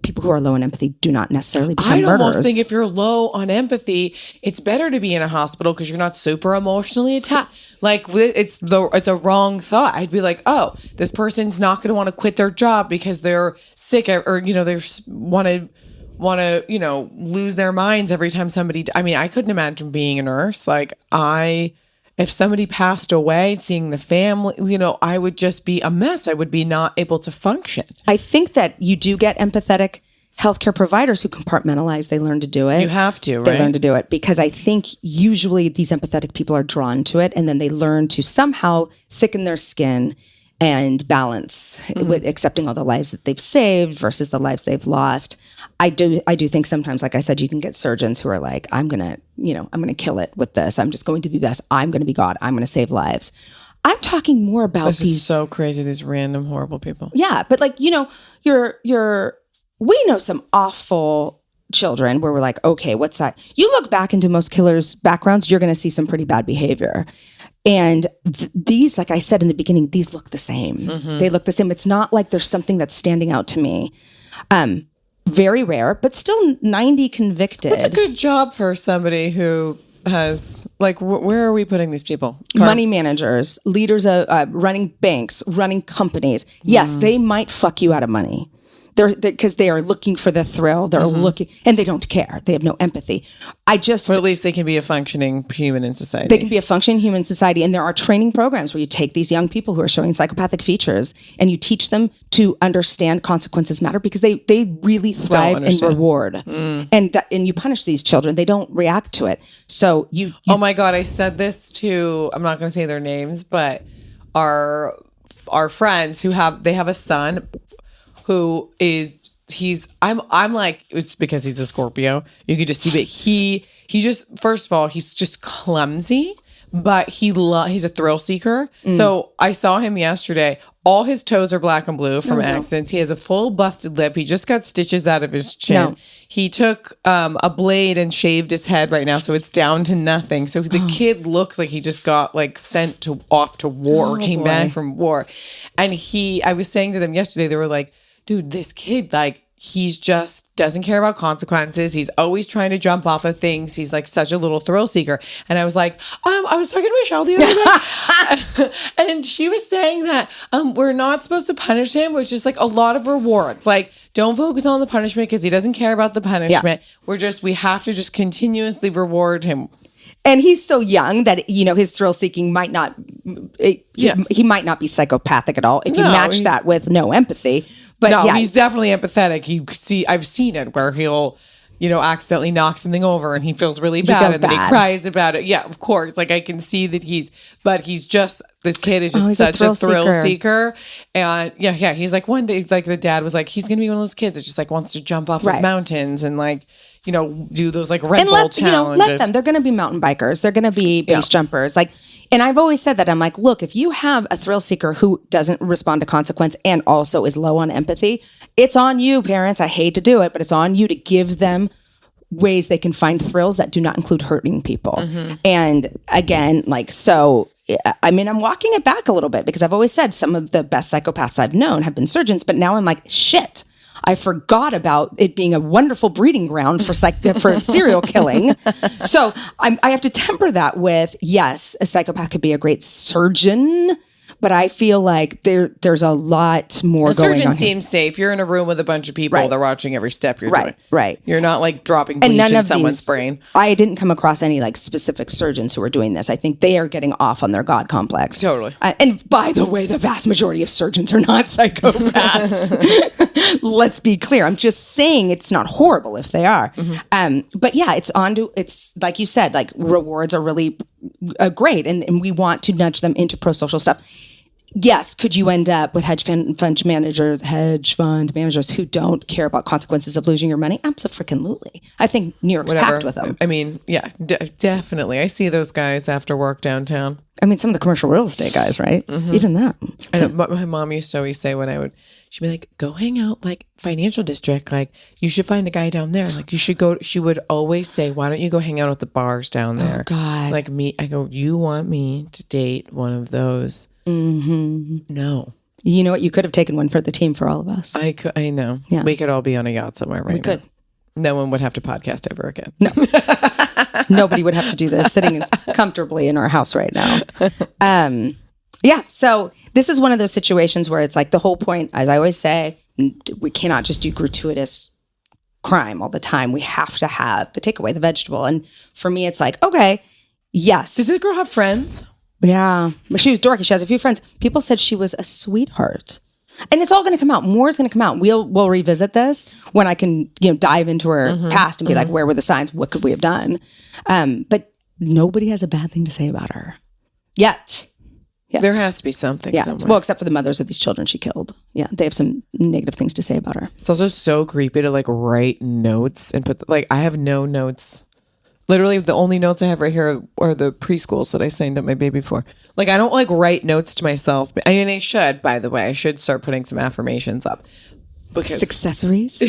people who are low on empathy do not necessarily become murderers. I almost think if you're low on empathy, it's better to be in a hospital because you're not super emotionally attached. Like it's a wrong thought. I'd be like, oh, this person's not going to want to quit their job because they're sick or they want to lose their minds every time somebody. I mean, I couldn't imagine being a nurse. Like if somebody passed away, seeing the family, I would just be a mess. I would be not able to function. I think that you do get empathetic healthcare providers who compartmentalize. They learn to do it. You have to, right? They learn to do it because I think usually these empathetic people are drawn to it, and then they learn to somehow thicken their skin and balance with accepting all the lives that they've saved versus the lives they've lost. I do think sometimes, like I said, you can get surgeons who are like, I'm gonna kill it with this. I'm just going to be best. I'm gonna be God. I'm gonna save lives. I'm talking more about this is so crazy. These random horrible people. Yeah, but like we know some awful children where we're like, okay, what's that? You look back into most killers' backgrounds, you're going to see some pretty bad behavior. And these, like I said in the beginning, these look the same. Mm-hmm. They look the same. It's not like there's something that's standing out to me. Very rare, but still 90 convicted. It's a good job for somebody who has, like, where are we putting these people? Money managers, leaders of running banks, running companies. Yes, they might fuck you out of money. Because they are looking for the thrill. They're looking, and they don't care. They have no empathy. But at least they can be a functioning human in society. They can be a functioning human society. And there are training programs where you take these young people who are showing psychopathic features and you teach them to understand consequences matter because they really thrive in reward. And you punish these children. They don't react to it. So you oh my God, I said this to, I'm not going to say their names, but our friends they have a son who is, I'm like, it's because he's a Scorpio. You can just see, but he just, first of all, he's just clumsy, but he's a thrill seeker. So I saw him yesterday. All his toes are black and blue from accidents. He has a full busted lip. He just got stitches out of his chin. No. He took a blade and shaved his head right now, so it's down to nothing. So the kid looks like he just got like sent off to war, came back from war. And I was saying to them yesterday, they were like, dude, this kid, like, he's just doesn't care about consequences. He's always trying to jump off of things. He's like such a little thrill seeker. And I was like, I was talking to Michelle the other day, and she was saying that we're not supposed to punish him, which is like a lot of rewards. Like, don't focus on the punishment because he doesn't care about the punishment. Yeah. We have to just continuously reward him. And he's so young that, his thrill seeking might not, he might not be psychopathic at all if you match that with no empathy. But no, he's definitely empathetic. I've seen it where he'll, accidentally knock something over and he feels really bad and then he cries about it. Yeah, of course. Like, I can see that this kid is just such a thrill seeker. And he's like, one day, like, the dad was like, he's going to be one of those kids that just like wants to jump off of mountains and like, do those like Red Bull challenges. Let them. They're going to be mountain bikers. They're going to be base jumpers. Like, and I've always said that. I'm like, look, if you have a thrill seeker who doesn't respond to consequence and also is low on empathy, it's on you, parents. I hate to do it, but it's on you to give them ways they can find thrills that do not include hurting people. Mm-hmm. And again, I'm walking it back a little bit because I've always said some of the best psychopaths I've known have been surgeons, but now I'm like, shit. I forgot about it being a wonderful breeding ground for serial killing. So I have to temper that with, yes, a psychopath could be a great surgeon, but I feel like there's a lot more going on. The surgeon seems safe. You're in a room with a bunch of people. They're watching every step you're doing. Right. You're not like dropping bleach in someone's brain. I didn't come across any like specific surgeons who are doing this. I think they are getting off on their God complex. Totally. And by the way, the vast majority of surgeons are not psychopaths. Let's be clear. I'm just saying it's not horrible if they are. Mm-hmm. But yeah, it's like you said, like rewards are really great. And we want to nudge them into pro-social stuff. yes, could you end up with hedge fund managers who don't care about consequences of losing your money? Absolutely. I think New York's packed with them. I mean, yeah, definitely. I see those guys after work downtown. I mean, some of the commercial real estate guys, right? Even them. I know, but my mom used to always say she'd be like, go hang out like financial district. Like you should find a guy down there. Like you should go. She would always say, why don't you go hang out at the bars down there? Oh, God. Like me, I go, you want me to date one of those? No. You know what? You could have taken one for the team for all of us. I know. Yeah. We could all be on a yacht somewhere right now. We could. No one would have to podcast ever again. No. Nobody would have to do this sitting comfortably in our house right now. Yeah. So this is one of those situations where it's like the whole point, as I always say, we cannot just do gratuitous crime all the time. We have to take away the vegetable. And for me, it's like, okay, yes. Does this girl have friends? Yeah. But she was dorky. She has a few friends. People said she was a sweetheart. And it's all going to come out. More is going to come out. We'll revisit this when I can, dive into her past and be like, where were the signs? What could we have done? But nobody has a bad thing to say about her yet. There has to be something somewhere. Well, except for the mothers of these children she killed. Yeah, they have some negative things to say about her. It's also so creepy to like write notes and put I have no notes. Literally, the only notes I have right here are the preschools that I signed up my baby for. Like, I don't like write notes to myself. I mean, I should, by the way. I should start putting some affirmations up. Accessories?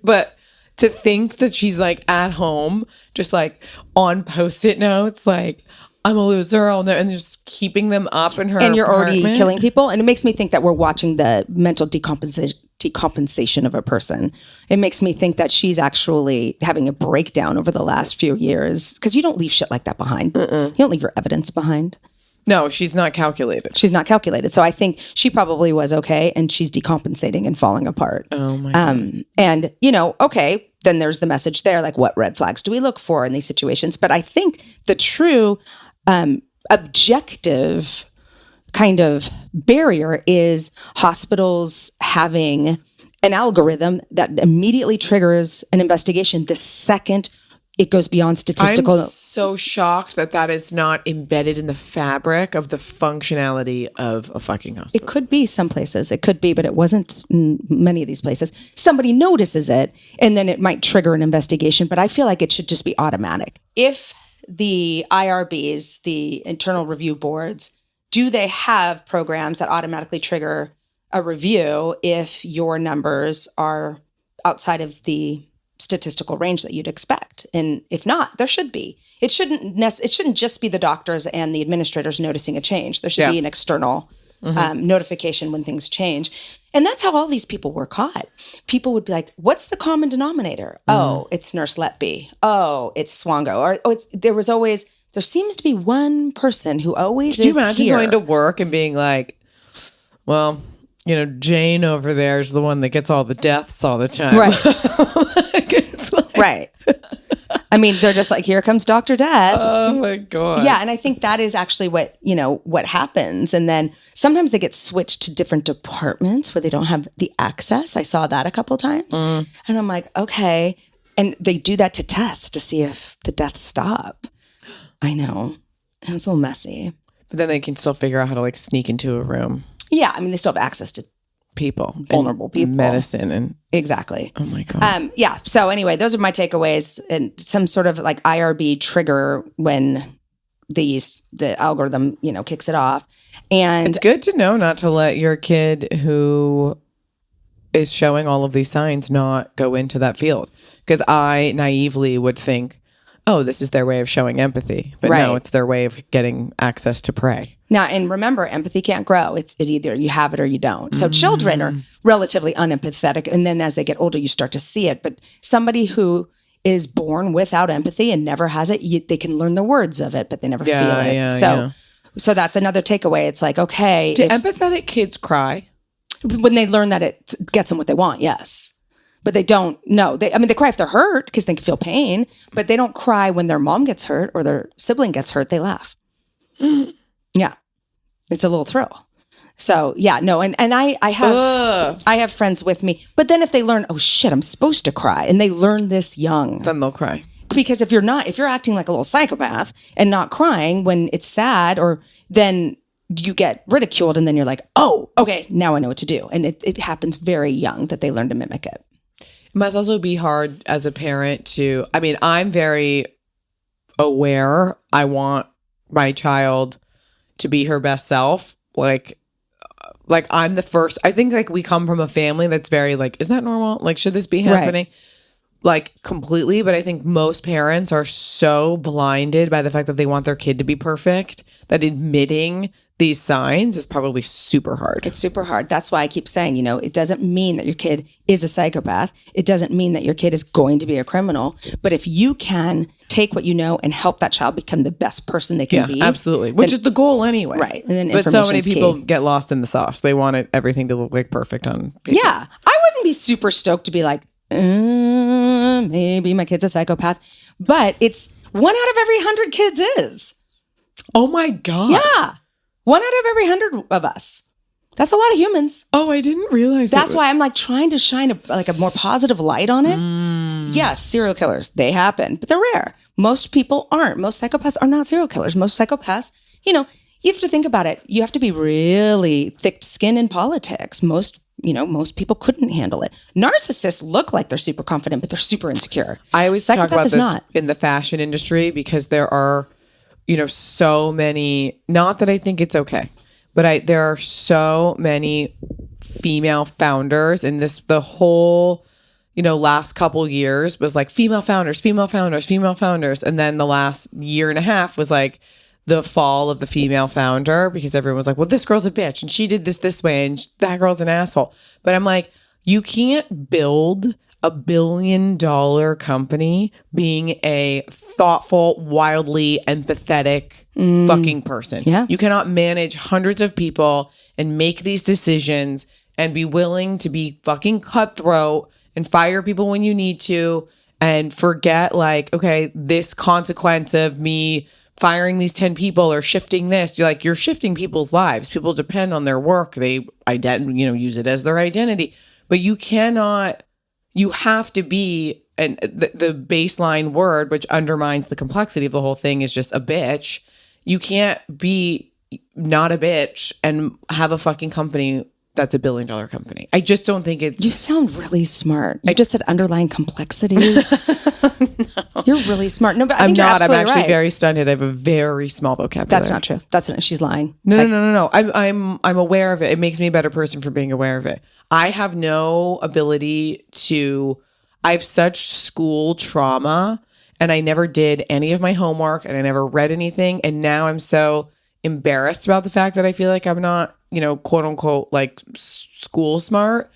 But to think that she's like at home, just like on Post-it notes, like, I'm a loser, and just keeping them up in her And you're apartment. already killing people. And it makes me think that we're watching the mental decompensation of a person. It makes me think that she's actually having a breakdown over the last few years, because you don't leave shit like that behind. You don't leave your evidence behind. No, she's not calculated. She's not calculated. So I think she probably was okay, and she's decompensating and falling apart. Oh my God. And, okay, then there's the message there, like what red flags do we look for in these situations? But I think the true objective kind of barrier is hospitals having an algorithm that immediately triggers an investigation the second it goes beyond statistical. I'm so shocked that is not embedded in the fabric of the functionality of a fucking hospital. It could be some places. It could be, but it wasn't in many of these places. Somebody notices it, and then it might trigger an investigation, but I feel like it should just be automatic. If the IRBs, the internal review boards, do they have programs that automatically trigger a review if your numbers are outside of the statistical range that you'd expect? And if not, there should be. It shouldn't just be the doctors and the administrators noticing a change. There should be an external notification when things change. And that's how all these people were caught. People would be like, what's the common denominator? Oh, it's Nurse Letby. Oh, it's Swango. Or there seems to be one person who always Could you imagine going to work and being like, well, Jane over there is the one that gets all the deaths all the time. Right. Right. I mean, they're just like, here comes Dr. Death. Oh my God. Yeah. And I think that is actually what happens. And then sometimes they get switched to different departments where they don't have the access. I saw that a couple of times. And I'm like, okay. And they do that to test to see if the deaths stop. I know. It's a little messy. But then they can still figure out how to like sneak into a room. Yeah. I mean, they still have access to people, vulnerable people, medicine, and exactly. Oh my God. Yeah. So anyway, those are my takeaways, and some sort of like IRB trigger when the algorithm, kicks it off. And it's good to know not to let your kid who is showing all of these signs not go into that field, because I naively would think, oh, this is their way of showing empathy. But no, it's their way of getting access to prey. Now, and remember, empathy can't grow. It either you have it or you don't. So children are relatively unempathetic. And then as they get older, you start to see it. But somebody who is born without empathy and never has it, they can learn the words of it, but they never feel it. So that's another takeaway. It's like, okay. Do empathetic kids cry? When they learn that it gets them what they want, yes. But they don't know. They cry if they're hurt because they can feel pain, but they don't cry when their mom gets hurt or their sibling gets hurt. They laugh. Yeah. It's a little thrill. So yeah, no. And I have friends with me, but then if they learn, oh shit, I'm supposed to cry, and they learn this young, then they'll cry. Because if you're acting like a little psychopath and not crying when it's sad, or then you get ridiculed and then you're like, oh, okay, now I know what to do. And it happens very young that they learn to mimic it. It must also be hard as a parent to, I mean, I'm very aware. I want my child to be her best self. Like I'm the first, I think like we come from a family that's very like, is that normal? Like, should this be happening? Right. Like completely. But I think most parents are so blinded by the fact that they want their kid to be perfect that admitting these signs is probably super hard. It's super hard. That's why I keep saying, it doesn't mean that your kid is a psychopath. It doesn't mean that your kid is going to be a criminal. But if you can take what you know and help that child become the best person they can be. Absolutely. Which is the goal anyway. Right. And then but so many people get lost in the sauce. They want everything to look like perfect on paper. Yeah. I wouldn't be super stoked to be like, maybe my kid's a psychopath. But it's 1 out of every 100 kids is. Oh my God. Yeah. 1 out of every 100 of us. That's a lot of humans. Oh, I didn't realize That's why I'm like trying to shine a more positive light on it. Yes, serial killers, they happen, but they're rare. Most people aren't. Most psychopaths are not serial killers. Most psychopaths, you have to think about it. You have to be really thick-skinned in politics. Most people couldn't handle it. Narcissists look like they're super confident, but they're super insecure. I always talk about this in the fashion industry because there are so many, not that I think it's okay, but there are so many female founders and the whole, last couple years was like female founders. And then the last year and a half was like the fall of the female founder because everyone was like, well, this girl's a bitch and she did this way and that girl's an asshole. But I'm like, you can't build a $1 billion company being a thoughtful, wildly empathetic fucking person. Yeah. You cannot manage hundreds of people and make these decisions and be willing to be fucking cutthroat and fire people when you need to and forget like, okay, this consequence of me firing these 10 people or shifting this, you're shifting people's lives. People depend on their work. They use it as their identity, but you have to be, and the baseline word, which undermines the complexity of the whole thing, is just a bitch. You can't be not a bitch and have a fucking company that's $1 billion company. I just don't think it's... You sound really smart. You just said underlying complexities. No. You're really smart. No, but I'm not. I'm actually right. very stunted. I have a very small vocabulary. That's not true. She's lying. No. I'm aware of it. It makes me a better person for being aware of it. I have no ability to... I have such school trauma and I never did any of my homework and I never read anything. And now I'm so embarrassed about the fact that I feel like I'm not, quote unquote, like school smart.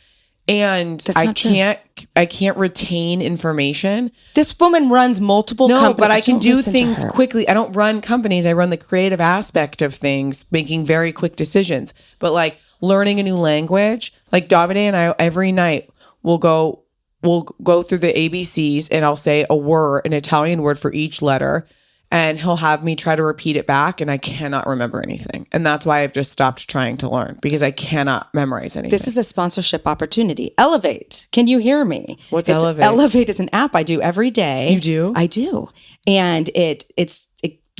And I can't retain information. This woman runs multiple companies. But I can do things quickly. I don't run companies. I run the creative aspect of things, making very quick decisions. But like learning a new language, like Davide and I every night we'll go through the ABCs and I'll say an Italian word for each letter. And he'll have me try to repeat it back and I cannot remember anything. And that's why I've just stopped trying to learn because I cannot memorize anything. This is a sponsorship opportunity. Elevate. Can you hear me? What's Elevate? Elevate is an app I do every day. You do? I do. And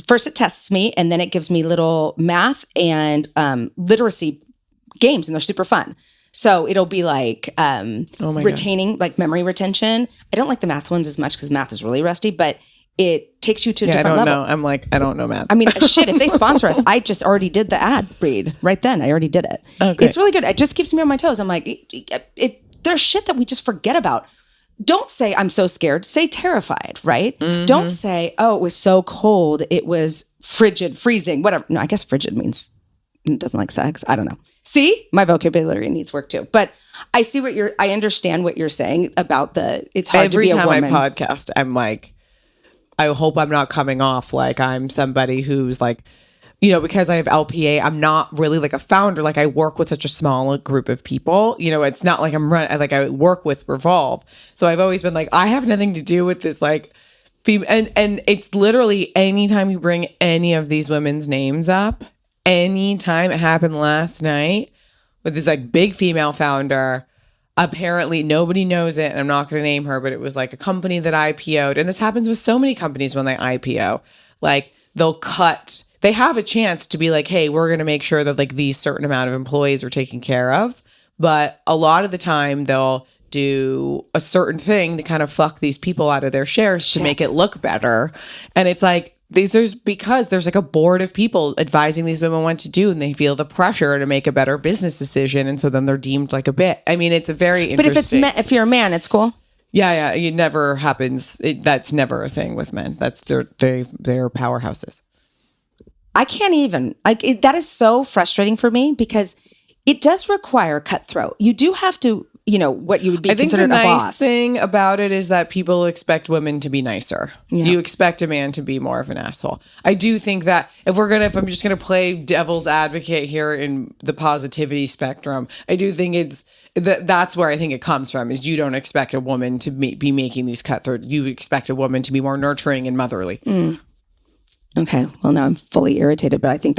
first it tests me and then it gives me little math and literacy games and they're super fun. So it'll be like retaining, like memory retention. I don't like the math ones as much because math is really rusty, but it takes you to a different level. I don't know. I don't know math. I mean, shit, if they sponsor us, I just already did the ad read right then. I already did it. Okay. It's really good. It just keeps me on my toes. I'm like, there's shit that we just forget about. Don't say, I'm so scared. Say terrified, right? Mm-hmm. Don't say, oh, it was so cold. It was frigid, freezing, whatever. No, I guess frigid means it doesn't like sex. I don't know. See? My vocabulary needs work too. But I understand what you're saying about it's hard to be a woman. Every time I podcast, I'm like, I hope I'm not coming off like I'm somebody who's like, because I have LPA, I'm not really like a founder. Like I work with such a small group of people. It's not like I work with Revolve. So I've always been like, I have nothing to do with this like female. And it's literally anytime you bring any of these women's names up, anytime it happened last night with this like big female founder. Apparently nobody knows it and I'm not going to name her, but it was like a company that IPO'd. And this happens with so many companies when they IPO. Like they'll they have a chance to be like, hey, we're going to make sure that like these certain amount of employees are taken care of. But a lot of the time they'll do a certain thing to kind of fuck these people out of their shares to make it look better. And it's like, there's like a board of people advising these women what to do, and they feel the pressure to make a better business decision, and so then they're deemed like a bit. I mean, it's a very interesting. But if you're a man, it's cool. Yeah, it never happens. That's never a thing with men. That's they're powerhouses. I can't even that is so frustrating for me because it does require cutthroat. You do have to. What you would be considered a boss. I think the nice thing about it is that people expect women to be nicer. Yeah. You expect a man to be more of an asshole. I do think that if I'm just going to play devil's advocate here in the positivity spectrum, I do think that's where I think it comes from, is you don't expect a woman to be making these cutthroat. You expect a woman to be more nurturing and motherly. Okay. Well, now I'm fully irritated, but I think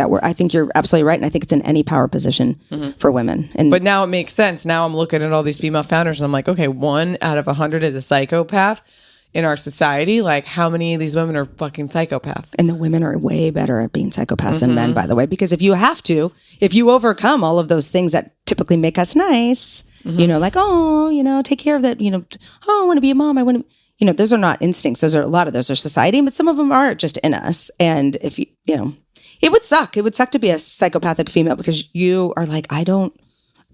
you're absolutely right. And I think it's in any power position for women. But now it makes sense. Now I'm looking at all these female founders and I'm like, okay, 1 out of 100 is a psychopath in our society. Like, how many of these women are fucking psychopaths? And the women are way better at being psychopaths than men, by the way, because if you overcome all of those things that typically make us nice, like, take care of that, I want to be a mom. I want to. Those are not instincts. A lot of those are society, but some of them are just in us. And if it would suck. It would suck to be a psychopathic female because you are like, I don't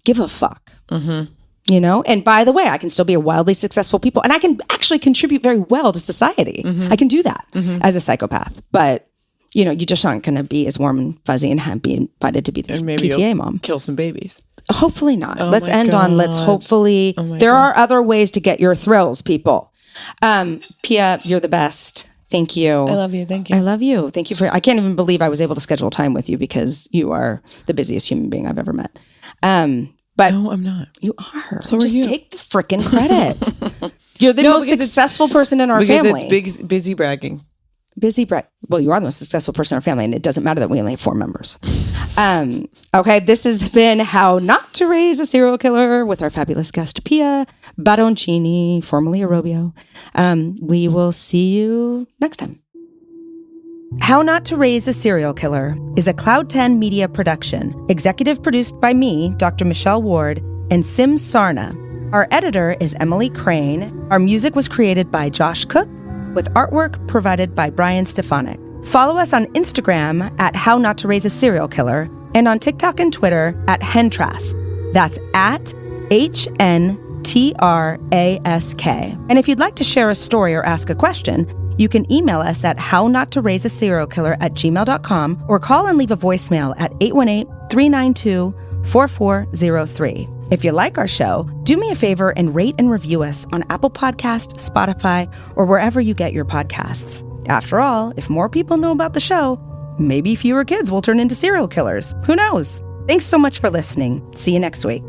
give a fuck. And by the way, I can still be a wildly successful people, and I can actually contribute very well to society. I can do that as a psychopath, but you just aren't going to be as warm and fuzzy and be invited to be the PTA mom. Kill some babies. Hopefully not. Let's hopefully. There are other ways to get your thrills, people. Pia, you're the best. Thank you. I love you. Thank you. I love you. Thank you I can't even believe I was able to schedule time with you because you are the busiest human being I've ever met. But no, I'm not. You are. So just are you. Take the freaking credit. You're the most successful person in our family. It's busy bragging. Well, you are the most successful person in our family, and it doesn't matter that we only have 4 members. Okay, this has been How Not to Raise a Serial Killer with our fabulous guest, Pia Baroncini, formerly Arobio. We will see you next time. How Not to Raise a Serial Killer is a Cloud 10 media production, executive produced by me, Dr. Michelle Ward, and Sim Sarna. Our editor is Emily Crane. Our music was created by Josh Cook, with artwork provided by Brian Stefanik. Follow us on Instagram at How Not to Raise a Serial Killer and on TikTok and Twitter at HNTRASK. That's at HNTRASK. And if you'd like to share a story or ask a question, you can email us at hownottoraiseaserialkiller@gmail.com or call and leave a voicemail at 818-392-4403. If you like our show, do me a favor and rate and review us on Apple Podcasts, Spotify, or wherever you get your podcasts. After all, if more people know about the show, maybe fewer kids will turn into serial killers. Who knows? Thanks so much for listening. See you next week.